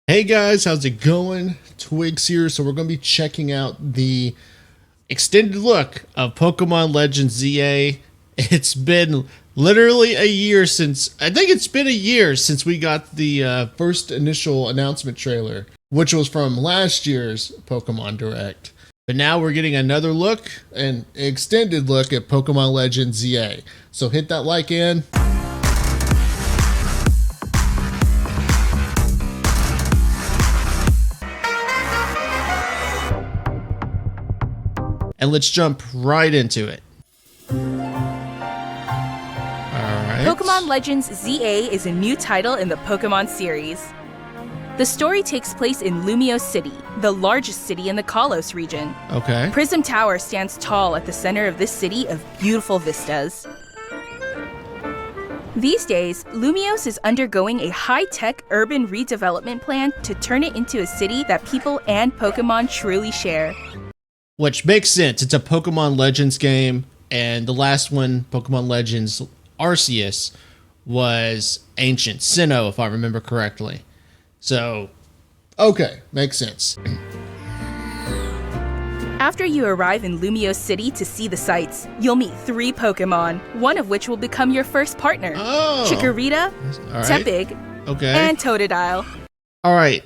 Hey guys, how's it going? Twigs here. So we're going to be checking out the extended look of Pokemon Legends ZA. It's been literally a year since, I think it's been a year since we got the first initial announcement trailer, which was from last year's Pokemon Direct. But now we're getting another look, an extended look at Pokemon Legends ZA. So hit that like in. And let's jump right into it. All right. Pokemon Legends ZA is a new title in the Pokemon series. The story takes place in Lumiose City, the largest city in the Kalos region. Okay. Prism Tower stands tall at the center of this city of beautiful vistas. These days, Lumiose is undergoing a high-tech urban redevelopment plan to turn it into a city that people and Pokemon truly share. Which makes sense. It's a Pokemon Legends game, and the last one, Pokemon Legends Arceus, was Ancient Sinnoh, if I remember correctly. So, okay, makes sense. After you arrive in Lumiose City to see the sights, you'll meet 3 Pokemon, one of which will become your first partner. Oh. Chikorita, Right. Tepig, Okay. and Totodile. All right.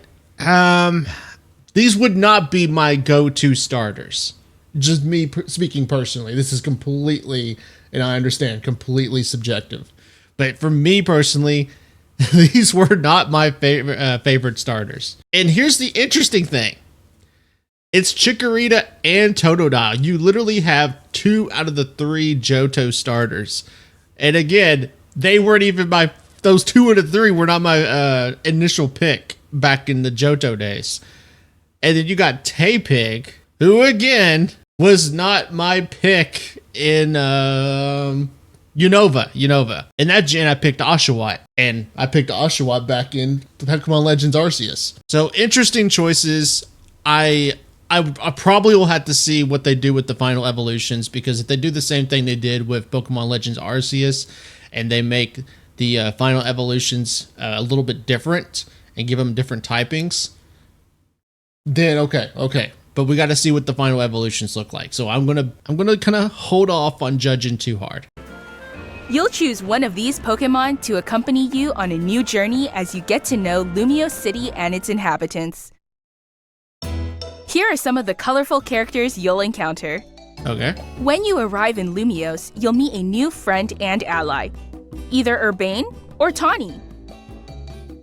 These would not be my go-to starters. Just me speaking personally. This is completely, and I understand, completely subjective. But for me personally, these were not my favorite starters. And here's the interesting thing. It's Chikorita and Totodile. You literally have 2 out of the 3 Johto starters. And again, they weren't even those 2 out of 3 were not my initial pick back in the Johto days. And then you got Tepig, who again was not my pick in Unova. In that gen, I picked Oshawott, and I picked Oshawott back in Pokemon Legends Arceus. So interesting choices. I probably will have to see what they do with the final evolutions, because if they do the same thing they did with Pokemon Legends Arceus, and they make the final evolutions a little bit different and give them different typings, then okay. But we got to see what the final evolutions look like. So I'm gonna kind of hold off on judging too hard. You'll choose one of these Pokemon to accompany you on a new journey as you get to know Lumiose City and its inhabitants. Here are some of the colorful characters you'll encounter. Okay. When you arrive in Lumiose, you'll meet a new friend and ally, either Urbane or Tawny.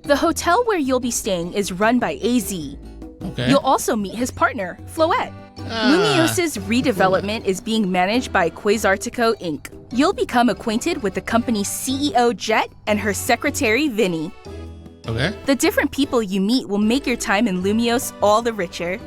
The hotel where you'll be staying is run by AZ. Okay. You'll also meet his partner, Floette. Lumiose's redevelopment is being managed by Quasartico Inc. You'll become acquainted with the company's CEO, Jet, and her secretary, Vinny. Okay. The different people you meet will make your time in Lumiose all the richer.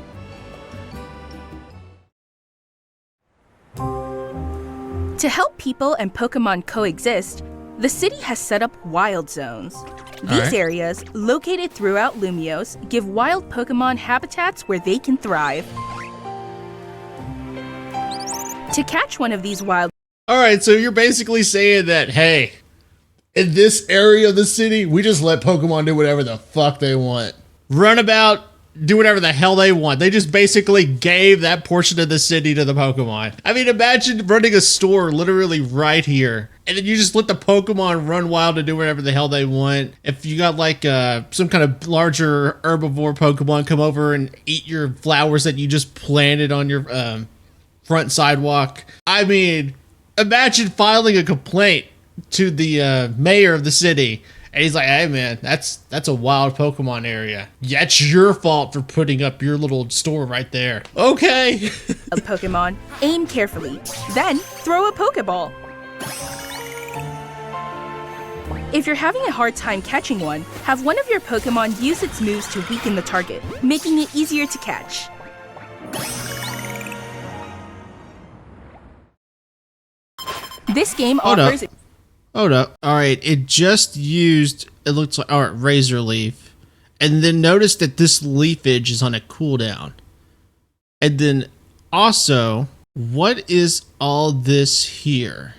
To help people and Pokemon coexist, the city has set up wild zones. These areas, located throughout Lumiose, give wild Pokemon habitats where they can thrive. To catch one of these wild... Alright, so you're basically saying that, hey, in this area of the city, we just let Pokemon do whatever the fuck they want. Run about, do whatever the hell they want. They just basically gave that portion of the city to the Pokemon. I mean, imagine running a store literally right here, and then you just let the Pokemon run wild and do whatever the hell they want. If you got like some kind of larger herbivore Pokemon come over and eat your flowers that you just planted on your front sidewalk. I mean, imagine filing a complaint to the mayor of the city. And he's like, hey man, that's a wild Pokemon area. Yeah, it's your fault for putting up your little store right there. Okay. Pokemon, aim carefully, then throw a Pokeball. If you're having a hard time catching one, have one of your Pokemon use its moves to weaken the target, making it easier to catch. This game offers... Hold up. Alright, it just used, it looks like, alright, Razor Leaf. And then notice that this leafage is on a cooldown. And then also, what is all this here?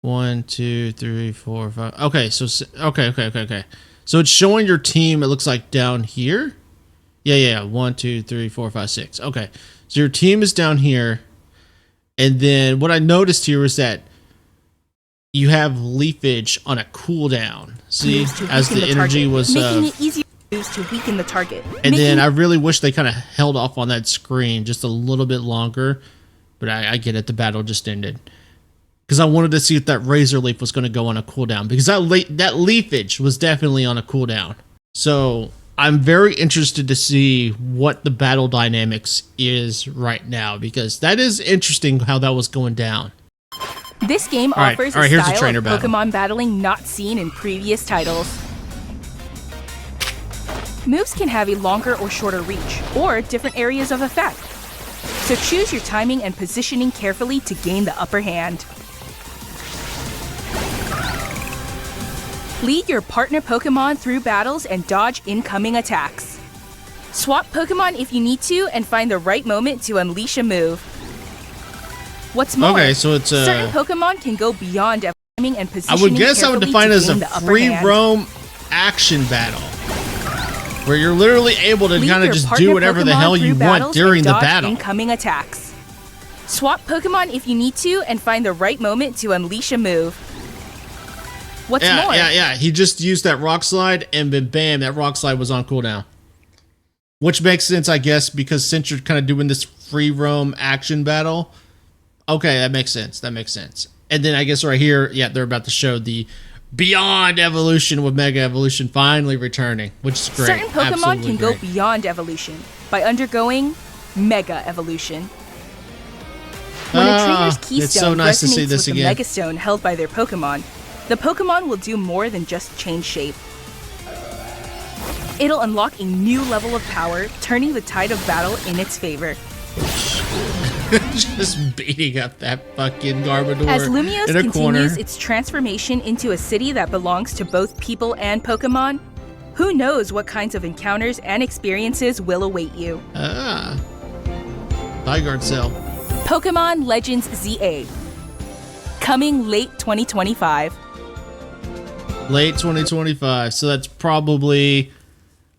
1, 2, 3, 4, 5. Okay, so, okay. So it's showing your team, it looks like down here. Yeah. 1, 2, 3, 4, 5, 6. Okay. So your team is down here. And then what I noticed here is that you have leafage on a cooldown. See, as the energy was making it easier to weaken the target. And then I really wish they kind of held off on that screen just a little bit longer. But I get it, the battle just ended. Because I wanted to see if that razor leaf was going to go on a cooldown. Because that leafage was definitely on a cooldown. So I'm very interested to see what the battle dynamics is right now. Because that is interesting how that was going down. This game offers a here's style the trainer of Pokemon battling not seen in previous titles. Moves can have a longer or shorter reach, or different areas of effect. So choose your timing and positioning carefully to gain the upper hand. Lead your partner Pokemon through battles and dodge incoming attacks. Swap Pokemon if you need to and find the right moment to unleash a move. What's more, so it's certain Pokemon can go beyond timing and I positioning. would guess I would define it as a free roam action battle. Where you're literally able to kind of just do whatever the hell you want during the battle. Incoming attacks. Swap Pokemon if you need to and find the right moment to unleash a move. What's more? Yeah. He just used that rock slide and then bam, that rock slide was on cooldown. Which makes sense, I guess, because since you're kind of doing this free roam action battle. Okay, that makes sense. And then I guess right here, yeah, they're about to show the Beyond Evolution with Mega Evolution finally returning, which is great. Certain Pokemon Absolutely can great. go beyond evolution by undergoing Mega Evolution. When a trainer's keystone it's so nice to resonates see this with the again. Mega Stone held by their Pokemon, the Pokemon will do more than just change shape. It'll unlock a new level of power, turning the tide of battle in its favor. Just beating up that fucking Garbodor As Lumiose in a continues corner. its transformation into a city that belongs to both people and Pokemon, who knows what kinds of encounters and experiences will await you. Zygarde Cell. Pokémon Legends ZA. Coming late 2025. Late 2025. So that's probably,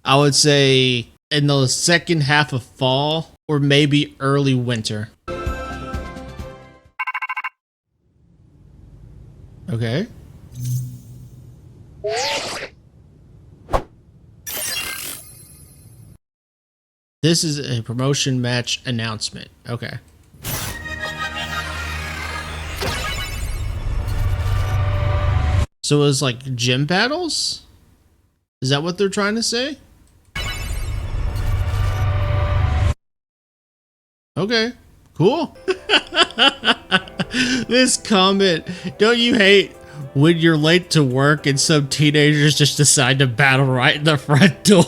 I would say, in the second half of fall or maybe early winter. Okay. This is a promotion match announcement. Okay. So it was like gym battles? Is that what they're trying to say? Okay, cool. This comment, don't you hate when you're late to work and some teenagers just decide to battle right in the front door?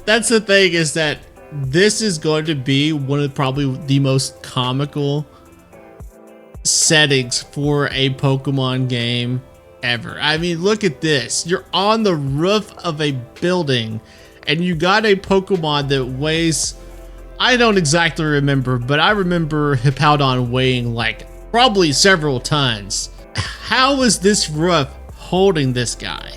That's the thing, is that this is going to be one of probably the most comical settings for a Pokemon game ever. I mean, look at this. You're on the roof of a building and you got a Pokemon that weighs, I don't exactly remember, but I remember Hippowdon weighing like probably several tons. How is this roof holding this guy?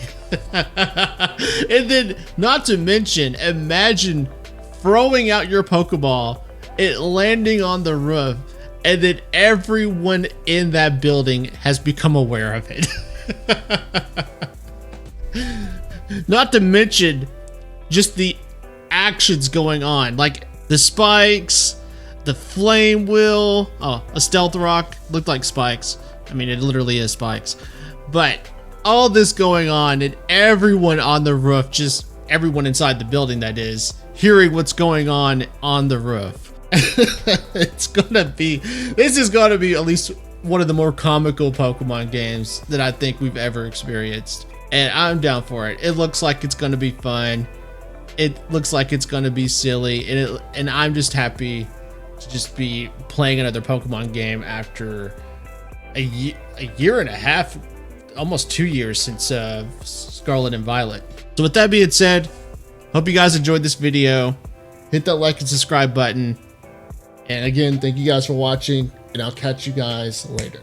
And then, not to mention, imagine throwing out your Pokeball, it landing on the roof, and then everyone in that building has become aware of it. Not to mention just the actions going on, like the spikes, the flame wheel, a stealth rock, looked like spikes. I mean, it literally is spikes. But all this going on and everyone on the roof, just everyone inside the building, that is, hearing what's going on the roof. This is gonna be at least one of the more comical Pokemon games that I think we've ever experienced. And I'm down for it. It looks like it's gonna be fun. It looks like it's gonna be silly, and I'm just happy to just be playing another Pokemon game after a year and a half, almost 2 years since Scarlet and Violet. So with that being said, hope you guys enjoyed this video. Hit that like and subscribe button. And again, thank you guys for watching, and I'll catch you guys later.